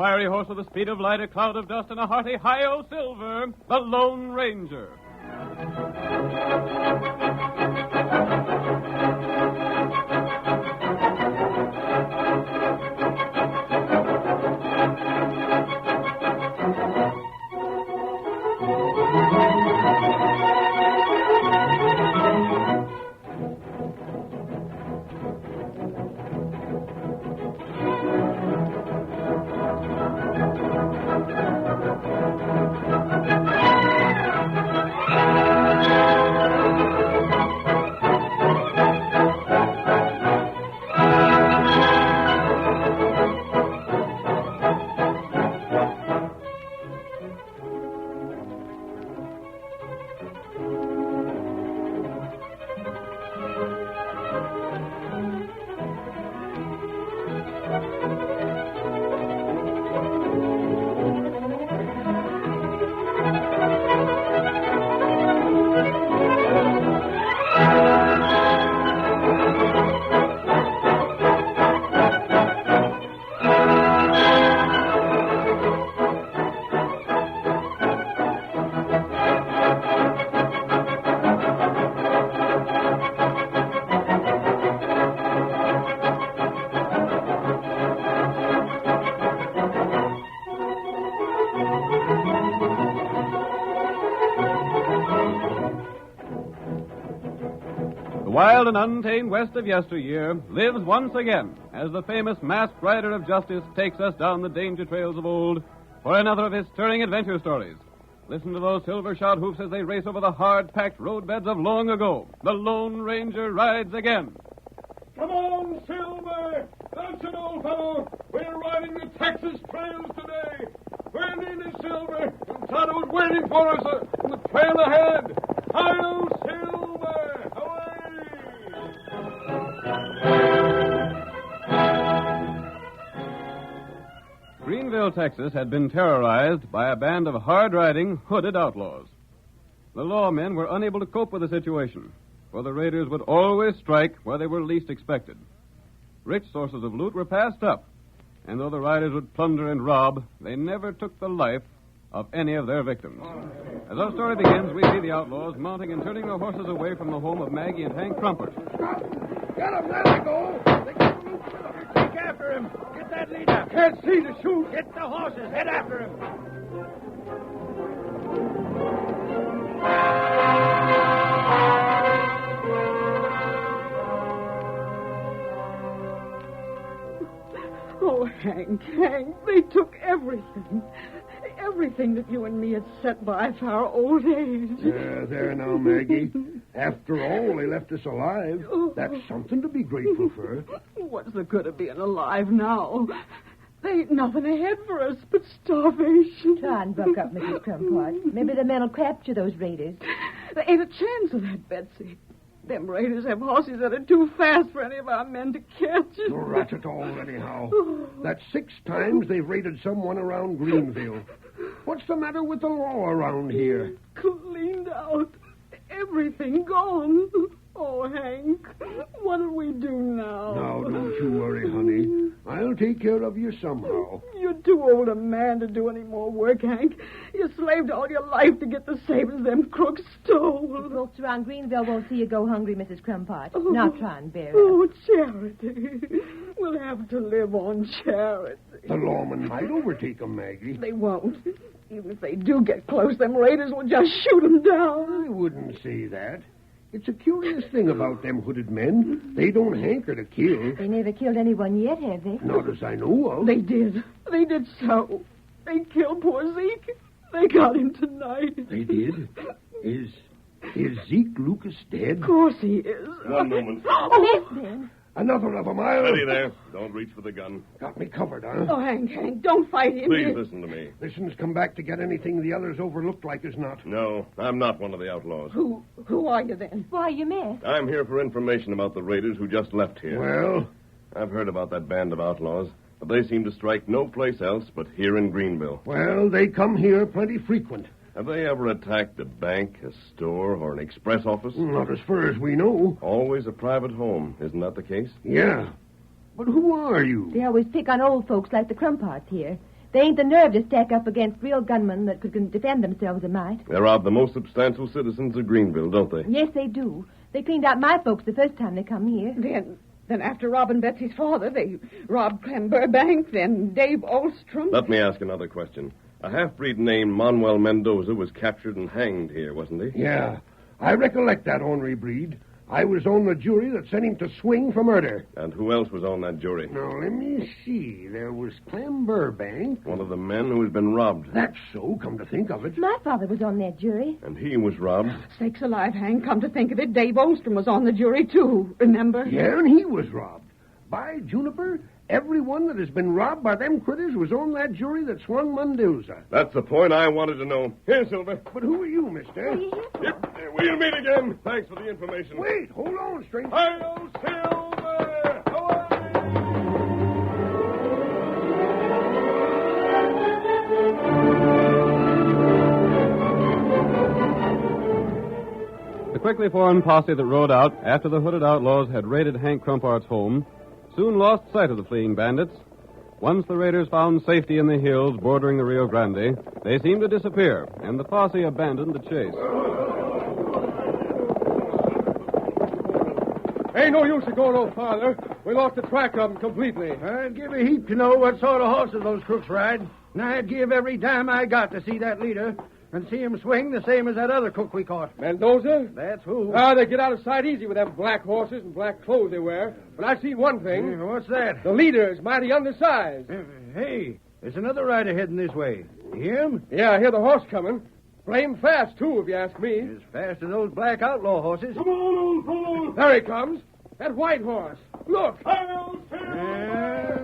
fiery horse with the speed of light, a cloud of dust, and a hearty hi-yo silver, the Lone Ranger. The wild and untamed West of yesteryear lives once again as the famous masked rider of justice takes us down the danger trails of old for another of his stirring adventure stories. Listen to those silver-shod hoofs as they race over the hard-packed roadbeds of long ago. The Lone Ranger rides again. Come on, Silver! That's it, old fellow! We're riding the Texas trails today! We're nearly Silver, and Tonto's waiting for us in the trail ahead! Hi-yo, Silver! Away! Greenville, Texas, had been terrorized by a band of hard-riding, hooded outlaws. The lawmen were unable to cope with the situation, for the raiders would always strike where they were least expected. Rich sources of loot were passed up, and though the riders would plunder and rob, they never took the life of any of their victims. As our story begins, we see the outlaws mounting and turning their horses away from the home of Maggie and Hank Crumpert. Get him! There they go! They got the loot. Take after him! Get that leader! Can't see to shoot! Get the horses! Head after him! Oh, Hank, they took everything. Everything that you and me had set by for our old age. There now, Maggie. After all, they left us alive. That's something to be grateful for. What's the good of being alive now? There ain't nothing ahead for us but starvation. Try and buck up, Mrs. Crumpart. Maybe the men will capture those raiders. There ain't a chance of that, Betsy. Them raiders have horses that are too fast for any of our men to catch. Rat it all, anyhow. That's 6 times they've raided someone around Greenville. What's the matter with the law around here? Cleaned out. Everything gone. Oh, Hank, what'll we do now? Now, don't you worry, honey. I'll take care of you somehow. You're too old a man to do any more work, Hank. You slaved all your life to get the savings them crooks stole. The folks around Greenville won't see you go hungry, Mrs. Crumpart. Now try and bear it. Oh, charity. We'll have to live on charity. The lawmen might overtake them, Maggie. They won't. Even if they do get close, them raiders will just shoot them down. I wouldn't say that. It's a curious thing about them hooded men. They don't hanker to kill. They never killed anyone yet, have they? Not as I know of. They did. They did so. They killed poor Zeke. They got him tonight. They did? Is Zeke Lucas dead? Of course he is. One moment. Oh, yes, Ben. Another of them, I'll... Steady there. Don't reach for the gun. Got me covered, huh? Oh, Hank, don't fight him. Please listen to me. Listen's come back to get anything the others overlooked like as not. No, I'm not one of the outlaws. Who are you then? Why, you missed. I'm here for information about the raiders who just left here. Well? I've heard about that band of outlaws, but they seem to strike no place else but here in Greenville. Well, they come here plenty frequent. Have they ever attacked a bank, a store, or an express office? Not as far as we know. Always a private home. Isn't that the case? Yeah. But who are you? They always pick on old folks like the Crumparts here. They ain't the nerve to stack up against real gunmen that could defend themselves a mite. They rob the most substantial citizens of Greenville, don't they? Yes, they do. They cleaned out my folks the first time they come here. Then after robbing Betsy's father, they robbed Clem Burbank, then Dave Olstrom. Let me ask another question. A half-breed named Manuel Mendoza was captured and hanged here, wasn't he? Yeah, I recollect that ornery breed. I was on the jury that sent him to swing for murder. And who else was on that jury? Now, let me see. There was Clem Burbank. One of the men who has been robbed. That's so, come to think of it. My father was on that jury. And he was robbed. Sakes alive, Hank, come to think of it, Dave Olstrom was on the jury, too, remember? Yeah, and he was robbed. By Juniper, everyone that has been robbed by them critters was on that jury that swung Mendoza. That's the point I wanted to know. Here, Silver. But who are you, mister? Yep, we'll meet again. Thanks for the information. Wait, hold on, stranger. Hi-yo, Silver! The quickly formed posse that rode out after the hooded outlaws had raided Hank Crumpart's home soon lost sight of the fleeing bandits. Once the raiders found safety in the hills bordering the Rio Grande, they seemed to disappear, and the posse abandoned the chase. Ain't no use to go no farther. We lost the track of them completely. I'd give a heap to know what sort of horses those crooks ride. And I'd give every dime I got to see that leader and see him swing the same as that other cook we caught. Mendoza? That's who. They get out of sight easy with them black horses and black clothes they wear. But I see one thing. What's that? The leader is mighty undersized. Hey, there's another rider heading this way. You hear him? Yeah, I hear the horse coming. Blame fast, too, if you ask me. As fast as those black outlaw horses. Come on, old fellow. There he comes. That white horse. Look. And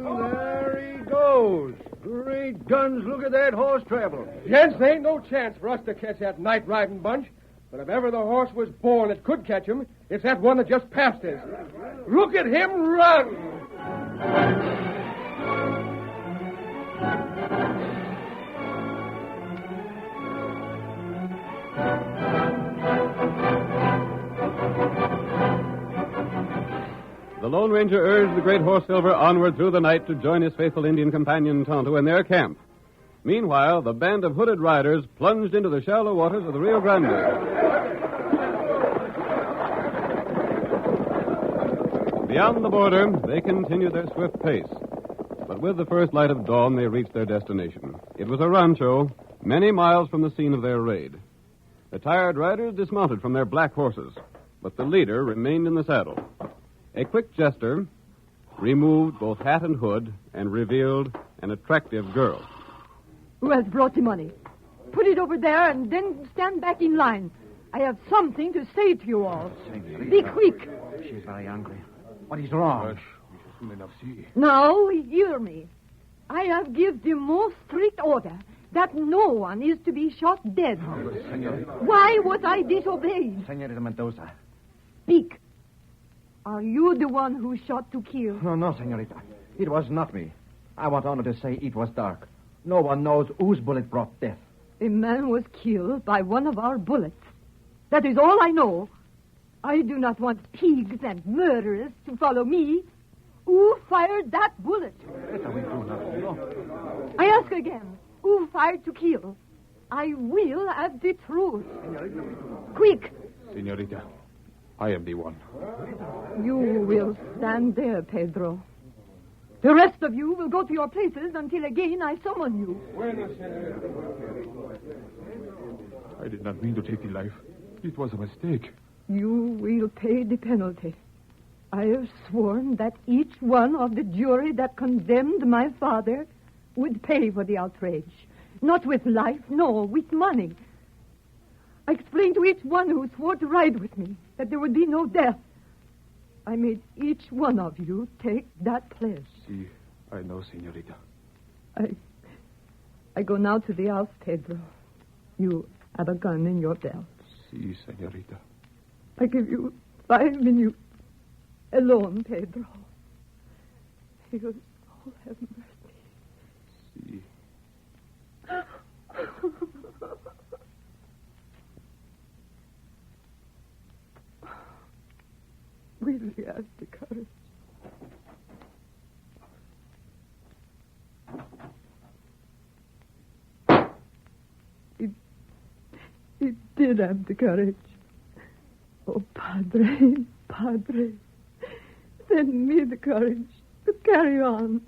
there he goes. Great guns, look at that horse travel. Gents, there ain't no chance for us to catch that night-riding bunch. But if ever the horse was born that could catch him, it's that one that just passed us. Look at him run! The Lone Ranger urged the great horse Silver onward through the night to join his faithful Indian companion Tonto in their camp. Meanwhile, the band of hooded riders plunged into the shallow waters of the Rio Grande. Beyond the border, they continued their swift pace. But with the first light of dawn, they reached their destination. It was a rancho, many miles from the scene of their raid. The tired riders dismounted from their black horses, but the leader remained in the saddle. A quick gesture removed both hat and hood and revealed an attractive girl. Who has brought the money? Put it over there and then stand back in line. I have something to say to you all. Be quick. She's very angry. What is wrong? Now, hear me. I have given the most strict order that no one is to be shot dead. Why was I disobeyed? Senorita Mendoza. Speak. Are you the one who shot to kill? No, senorita. It was not me. I want honor to say it was dark. No one knows whose bullet brought death. A man was killed by one of our bullets. That is all I know. I do not want pigs and murderers to follow me. Who fired that bullet? I ask again, who fired to kill? I will have the truth. Quick. Senorita, I am the one. You will stand there, Pedro. The rest of you will go to your places until again I summon you. I did not mean to take the life. It was a mistake. You will pay the penalty. I have sworn that each one of the jury that condemned my father would pay for the outrage. Not with life, no, with money. I explained to each one who swore to ride with me that there would be no death. I made each one of you take that pledge. Si, I know, senorita. I go now to the house, Pedro. You have a gun in your belt. Si, senorita. I give you 5 minutes alone, Pedro. He will all have mercy. Si. Will you have the courage? did have the courage. Oh, Padre, Padre, send me the courage to carry on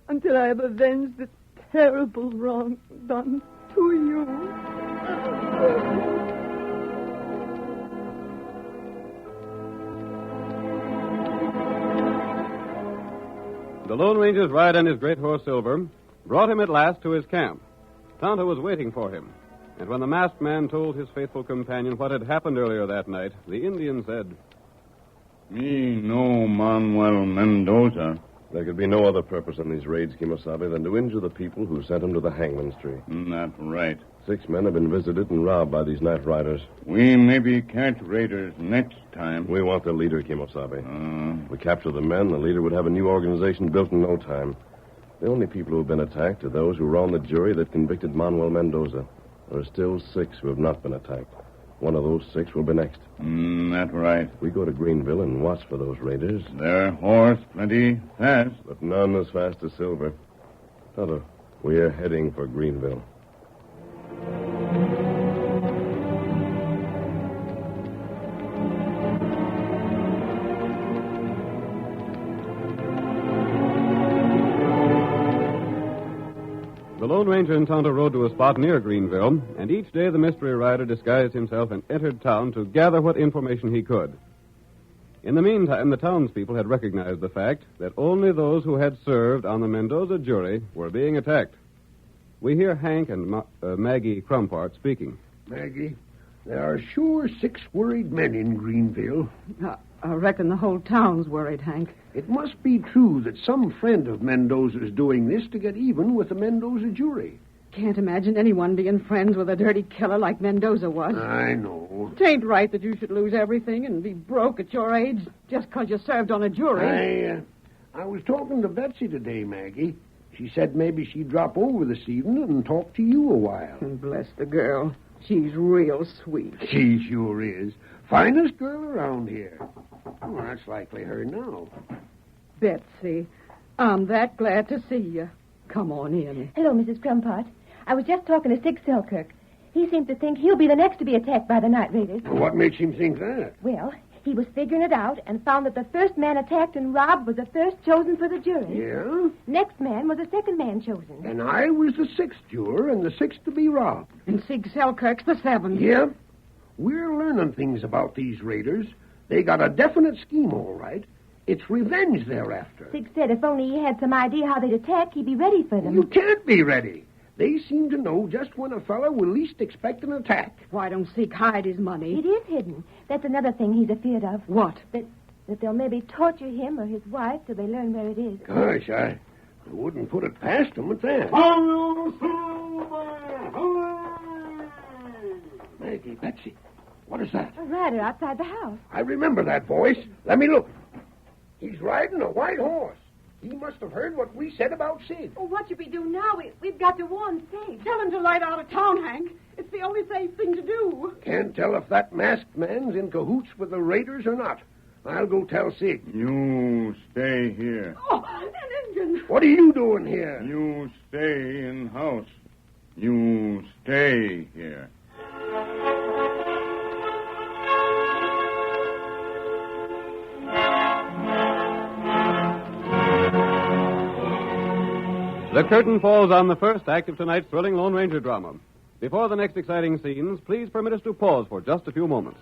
until I have avenged the terrible wrong done to you. The Lone Ranger's ride on his great horse, Silver, brought him at last to his camp. Tonto was waiting for him, and when the masked man told his faithful companion what had happened earlier that night, the Indian said, Me no Manuel Mendoza. There could be no other purpose in these raids, Kimosabe, than to injure the people who sent him to the hangman's tree. Not right. 6 men have been visited and robbed by these night riders. We maybe catch raiders next time. We want the leader, Kimosabe. If we capture the men, the leader would have a new organization built in no time. The only people who have been attacked are those who were on the jury that convicted Manuel Mendoza. There are still 6 who have not been attacked. One of those 6 will be next. Not right. We go to Greenville and watch for those raiders. Their horse plenty fast. But none as fast as Silver. Tonto, we're heading for Greenville. The Lone Ranger and Tonto rode to a spot near Greenville, and each day the mystery rider disguised himself and entered town to gather what information he could. In the meantime, the townspeople had recognized the fact that only those who had served on the Mendoza jury were being attacked. We hear Hank and Maggie Crumpart speaking. Maggie, there are sure 6 worried men in Greenville. I reckon the whole town's worried, Hank. It must be true that some friend of Mendoza's doing this to get even with the Mendoza jury. Can't imagine anyone being friends with a dirty killer like Mendoza was. I know. It ain't right that you should lose everything and be broke at your age just 'cause you served on a jury. I was talking to Betsy today, Maggie. She said maybe she'd drop over this evening and talk to you a while. Bless the girl. She's real sweet. She sure is. Finest girl around here. Oh, that's likely her now. Betsy, I'm that glad to see you. Come on in. Hello, Mrs. Crumpart. I was just talking to Sig Selkirk. He seems to think he'll be the next to be attacked by the night raiders. What makes him think that? Well, he was figuring it out and found that the first man attacked and robbed was the first chosen for the jury. Yeah? Next man was the second man chosen. And I was the 6th juror and the 6th to be robbed. And Sig Selkirk's the 7th. Yeah? We're learning things about these raiders. They got a definite scheme, all right. It's revenge they're after. Sig said if only he had some idea how they'd attack, he'd be ready for them. You can't be ready. They seem to know just when a fellow will least expect an attack. Why don't Sig hide his money? It is hidden. That's another thing he's afeard of. What? That they'll maybe torture him or his wife till they learn where it is. Gosh, I wouldn't put it past them at that. Hello, Silver! Hello! Maggie, Betsy, what is that? A rider outside the house. I remember that voice. Let me look. He's riding a white horse. He must have heard what we said about Sig. Well, what should we do now? We've got to warn Sig. Tell him to light out of town, Hank. It's the only safe thing to do. Can't tell if that masked man's in cahoots with the raiders or not. I'll go tell Sig. You stay here. Oh, an Indian. What are you doing here? You stay in house. You stay here. The curtain falls on the first act of tonight's thrilling Lone Ranger drama. Before the next exciting scenes, please permit us to pause for just a few moments.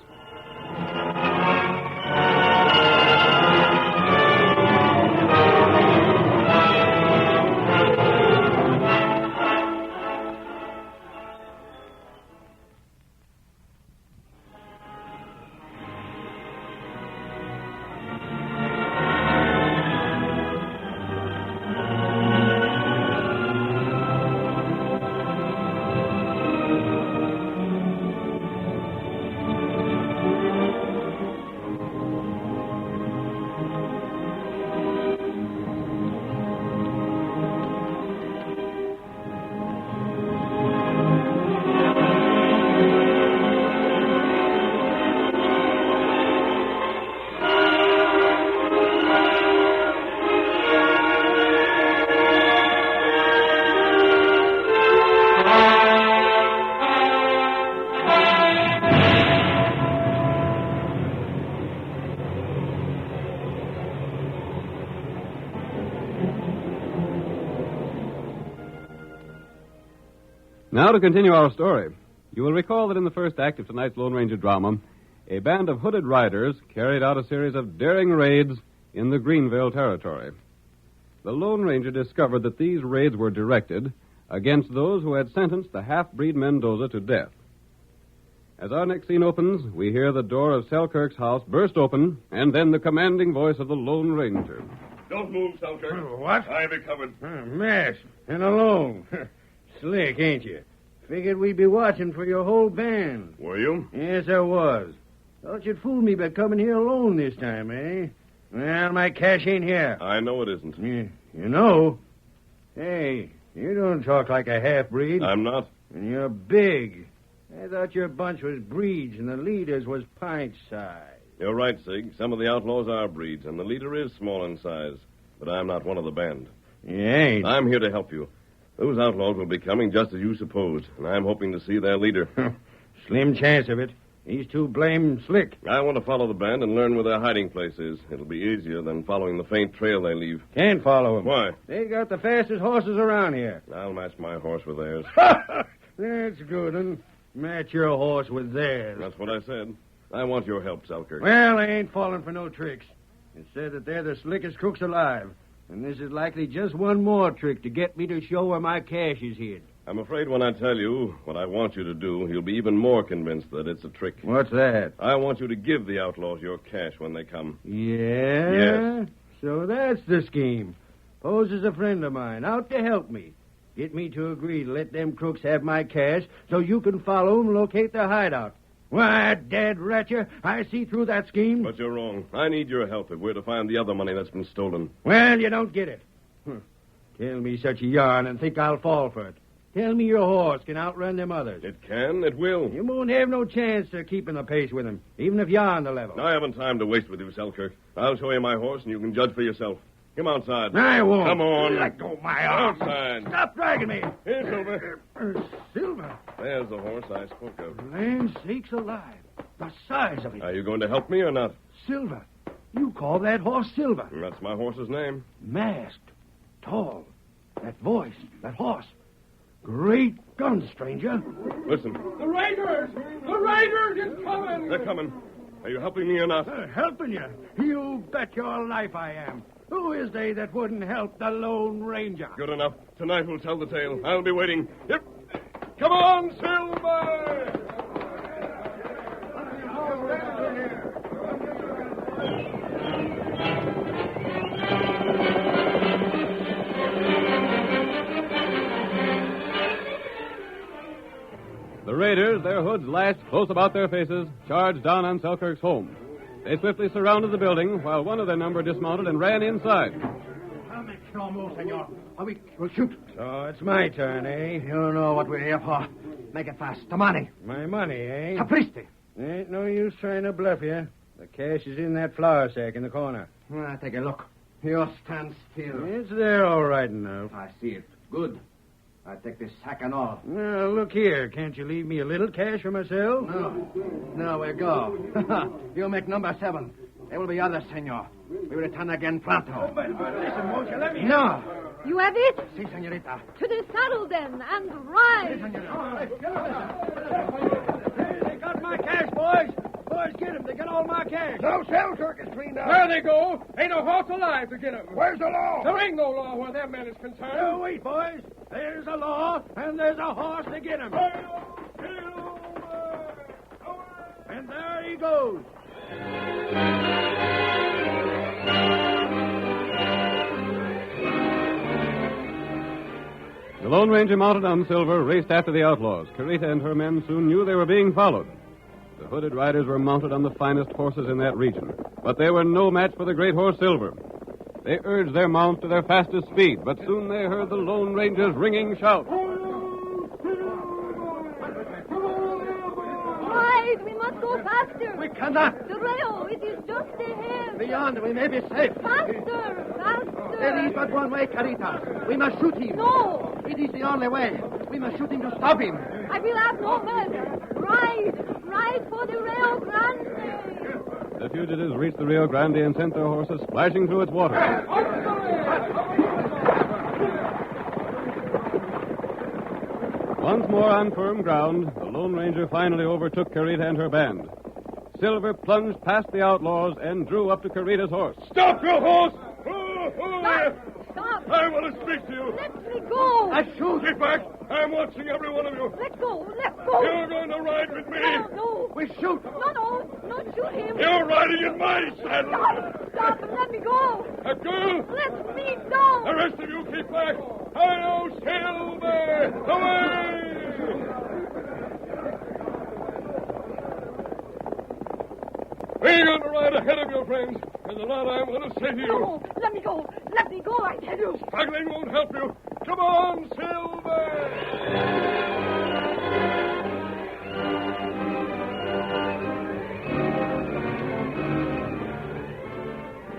Now to continue our story. You will recall that in the first act of tonight's Lone Ranger drama, a band of hooded riders carried out a series of daring raids in the Greenville territory. The Lone Ranger discovered that these raids were directed against those who had sentenced the half-breed Mendoza to death. As our next scene opens, we hear the door of Selkirk's house burst open, and then the commanding voice of the Lone Ranger. Don't move, Selkirk. What? I be covered. Masked and alone. Slick, ain't you? Figured we'd be watching for your whole band. Were you? Yes, I was. Thought you'd fool me by coming here alone this time, eh? Well, my cash ain't here. I know it isn't. You know? Hey, you don't talk like a half-breed. I'm not. And you're big. I thought your bunch was breeds and the leaders was pint size. You're right, Sig. Some of the outlaws are breeds, and the leader is small in size. But I'm not one of the band. You ain't. I'm here to help you. Those outlaws will be coming just as you supposed, and I'm hoping to see their leader. Slim chance of it. He's too blame slick. I want to follow the band and learn where their hiding place is. It'll be easier than following the faint trail they leave. Can't follow him. Why? They got the fastest horses around here. I'll match my horse with theirs. That's good, and match your horse with theirs. That's what I said. I want your help, Selkirk. Well, I ain't falling for no tricks. It said that they're the slickest crooks alive. And this is likely just one more trick to get me to show where my cash is hid. I'm afraid when I tell you what I want you to do, you'll be even more convinced that it's a trick. What's that? I want you to give the outlaws your cash when they come. Yeah? Yes. So that's the scheme. Pose is a friend of mine, out to help me. Get me to agree to let them crooks have my cash so you can follow them and locate their hideout. Why, Dad Ratcher, I see through that scheme. But you're wrong. I need your help if we're to find the other money that's been stolen. Well, you don't get it. Tell me such a yarn and think I'll fall for it. Tell me your horse can outrun them others. It can, it will. You won't have no chance of keeping the pace with him, even if you're on the level. I haven't time to waste with you, Selkirk. I'll show you my horse, and you can judge for yourself. Come outside. I won't. Come on. Let go of my arm. Outside. Stop dragging me. Here, Silver. Silver. There's the horse I spoke of. Land sakes alive. The size of it. Are you going to help me or not? Silver. You call that horse Silver. That's my horse's name. Masked. Tall. That voice. That horse. Great gun, stranger. Listen. The Raiders! The Raiders is coming! They're coming. Are you helping me or not? Helping you? You bet your life I am. Who is they that wouldn't help the Lone Ranger? Good enough. Tonight we'll tell the tale. I'll be waiting. Yep. Come on, Silver! The raiders, their hoods lashed close about their faces, charged down on Selkirk's home. They swiftly surrounded the building, while one of their number dismounted and ran inside. I'll make no move, senor. We'll shoot. So it's my turn, eh? You know what we're here for. Make it fast. The money. My money, eh? Capristi. Ain't no use trying to bluff you. The cash is in that flour sack in the corner. Take a look. You stand still. It's there all right enough. I see it. Good. I take this sack and all. Now, look here. Can't you leave me a little cash for myself? No, we go. You make number 7. There will be others, senor. We return again pronto. Listen, won't you let me... No. You have it? Si, senorita. To the saddle, then, and ride. They got my cash, boys. Boys, get them. They got all my cash. No, Selkirk is cleaned out. There they go. Ain't no horse alive to get 'em. Where's the law? There ain't no law where that man is concerned. No, wait, boys. There's a law, and there's a horse to get him. And there he goes. The Lone Ranger, mounted on Silver, raced after the outlaws. Carita and her men soon knew they were being followed. The hooded riders were mounted on the finest horses in that region, but they were no match for the great horse Silver. They urged their mounts to their fastest speed, but soon they heard the Lone Ranger's ringing shout. Ride! We must go faster. We cannot. The rail, it is just ahead. Beyond, we may be safe. Faster! Faster! There is but one way, Carita. We must shoot him. No! It is the only way. We must shoot him to stop him. I will have no mercy. Ride! Ride for the Rio Grande! The fugitives reached the Rio Grande and sent their horses splashing through its water. Once more on firm ground, the Lone Ranger finally overtook Carita and her band. Silver plunged past the outlaws and drew up to Carita's horse. Stop your horse! Stop! I want to speak to you. Let me go! I shoot. Get back. I'm watching every one of you. Let go! Let go! You're going to ride with me. No. We shoot. No, don't shoot him. You're riding in my saddle. Stop and let me go. A girl. Let me go. The rest of you keep back. Hi-yo, Silver! Away! We're going to ride ahead of your friends. There's a lot I want to say to you. No, let me go. Let me go, I tell you. Struggling won't help you. Come on, Silver!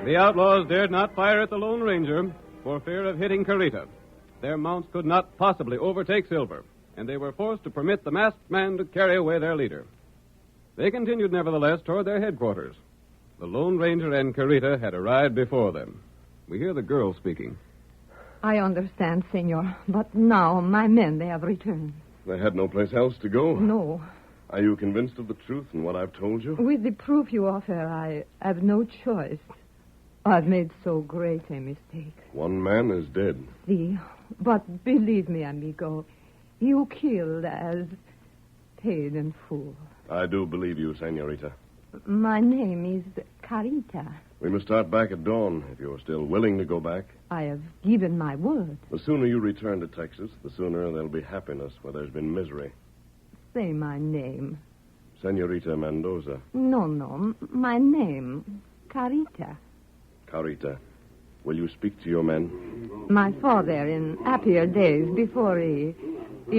The outlaws dared not fire at the Lone Ranger for fear of hitting Carita. Their mounts could not possibly overtake Silver, and they were forced to permit the masked man to carry away their leader. They continued, nevertheless, toward their headquarters. The Lone Ranger and Carita had arrived before them. We hear the girl speaking. I understand, senor, but now my men, they have returned. They had no place else to go. No. Are you convinced of the truth in what I've told you? With the proof you offer, I have no choice. I've made so great a mistake. One man is dead. See, but believe me, amigo, you killed as paid in full. I do believe you, senorita. My name is Carita. We must start back at dawn, if you're still willing to go back. I have given my word. The sooner you return to Texas, the sooner there'll be happiness where there's been misery. Say my name. Senorita Mendoza. No, my name, Carita. Carita, will you speak to your men? My father, in happier days, before he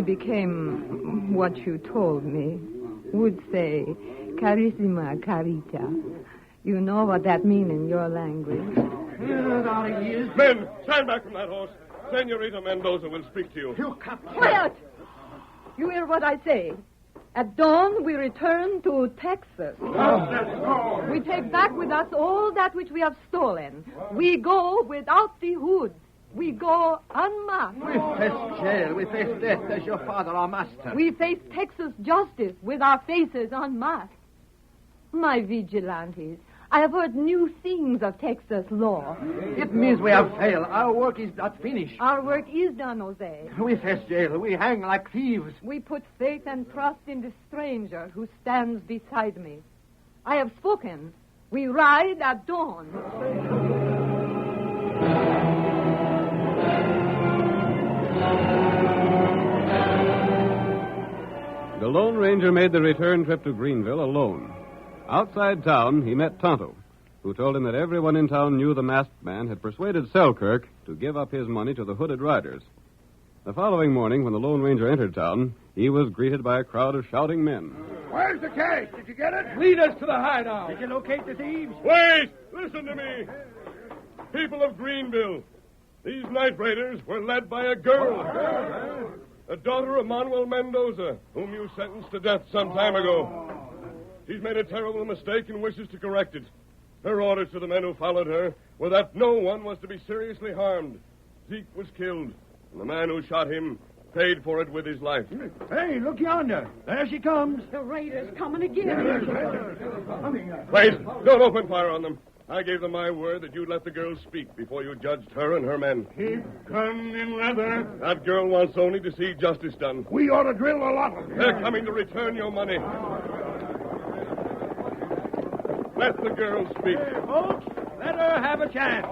became what you told me, would say, Carissima Carita. You know what that means in your language. Men, stand back from that horse. Senorita Mendoza will speak to you. Quiet! You hear what I say. At dawn, we return to Texas. We take back with us all that which we have stolen. We go without the hoods. We go unmasked. We face jail. We face death as your father, our master. We face Texas justice with our faces unmasked. My vigilantes, I have heard new things of Texas law. It means we have failed. Our work is not finished. Our work is done, Jose. We face jail. We hang like thieves. We put faith and trust in the stranger who stands beside me. I have spoken. We ride at dawn. The Lone Ranger made the return trip to Greenville alone. Outside town, he met Tonto, who told him that everyone in town knew the masked man had persuaded Selkirk to give up his money to the hooded riders. The following morning, when the Lone Ranger entered town, he was greeted by a crowd of shouting men. Where's the cash? Did you get it? Lead us to the hideout. Did you locate the thieves? Wait! Listen to me. People of Greenville, these night raiders were led by a girl. A daughter of Manuel Mendoza, whom you sentenced to death some time ago. She's made a terrible mistake and wishes to correct it. Her orders to the men who followed her were that no one was to be seriously harmed. Zeke was killed, and the man who shot him paid for it with his life. Hey, look yonder. There she comes. The raiders coming again. Wait, don't open fire on them. I gave them my word that you'd let the girl speak before you judged her and her men. Keep gun in leather. That girl wants only to see justice done. We ought to drill a lot of them. They're coming to return your money. Let the girl speak. Folks, let her have a chance.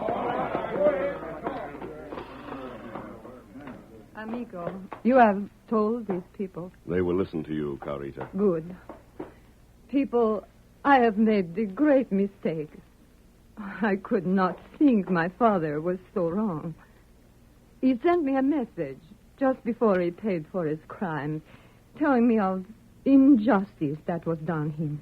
Amigo, you have told these people. They will listen to you, Carita. Good. People, I have made the great mistake. I could not think my father was so wrong. He sent me a message just before he paid for his crimes, telling me of injustice that was done him.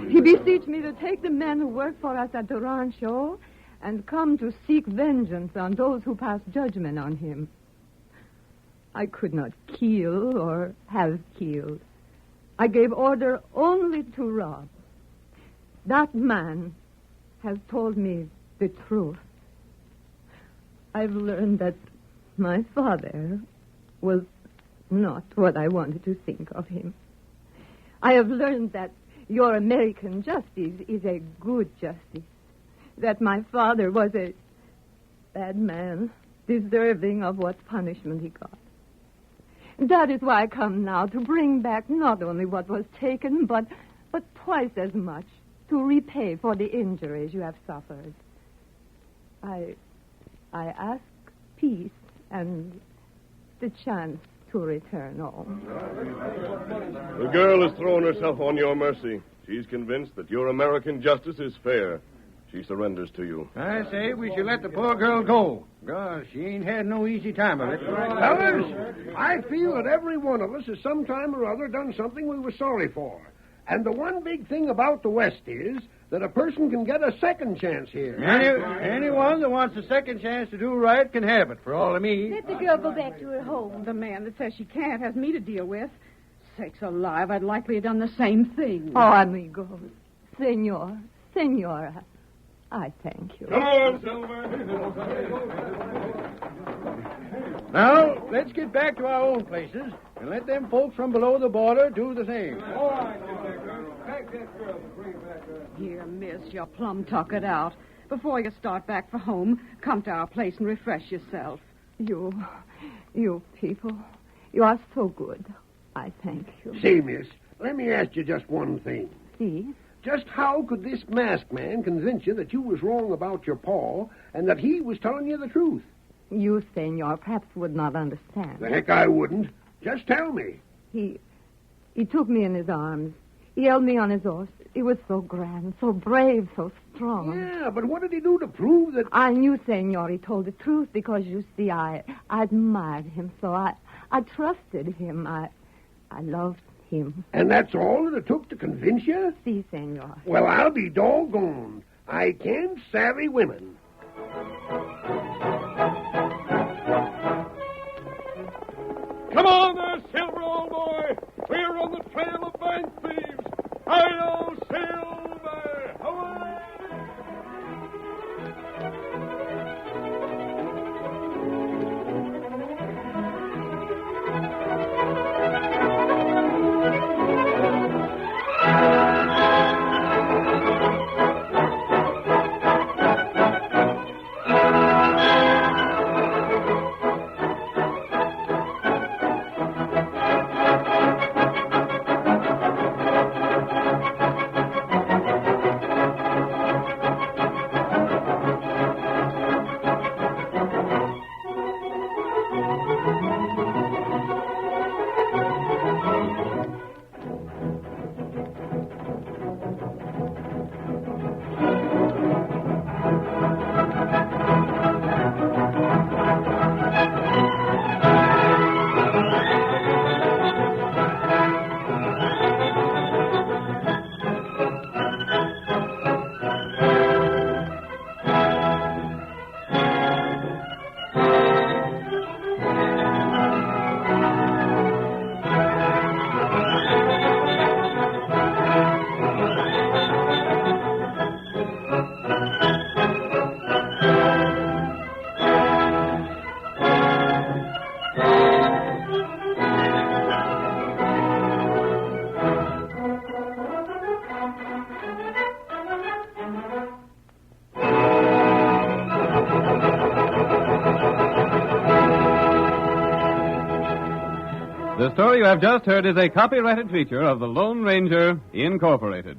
He beseeched me to take the men who work for us at the rancho and come to seek vengeance on those who passed judgment on him. I could not kill or have killed. I gave order only to rob. That man has told me the truth. I've learned that my father was not what I wanted to think of him. I have learned that your American justice is a good justice. That my father was a bad man, deserving of what punishment he got. That is why I come now to bring back not only what was taken, but twice as much to repay for the injuries you have suffered. I ask peace and the chance to return home. The girl has thrown herself on your mercy. She's convinced that your American justice is fair. She surrenders to you. I say we should let the poor girl go. Gosh, she ain't had no easy time of it. Fellas, I feel that every one of us has sometime or other done something we were sorry for. And the one big thing about the West is that a person can get a second chance here. Anyone that wants a second chance to do right can have it, for all of me. Let the girl go back to her home. The man that says she can't has me to deal with. Sakes alive, I'd likely have done the same thing. Oh, amigos. Senora, I thank you. Come on, Silver. Now, let's get back to our own places and let them folks from below the border do the same. All right, take that girl and bring her back up. Here, miss, you're plumb tuckered out. Before you start back for home, come to our place and refresh yourself. You people, you are so good. I thank you. Say, miss, let me ask you just one thing. See? Just how could this masked man convince you that you was wrong about your paw and that he was telling you the truth? You, senor, perhaps would not understand. The heck I wouldn't. Just tell me. He took me in his arms. He held me on his horse. He was so grand, so brave, so strong. Yeah, but what did he do to prove that... I knew, senor, he told the truth because, you see, I admired him, so I trusted him. I loved him. And that's all that it took to convince you? Si, senor. Well, I'll be doggone. I can't savvy women. Come on there, Silver, old boy. We're on the trail of bank thieves. Hi-yo, Silver! Away! The story you have just heard is a copyrighted feature of the Lone Ranger, Incorporated.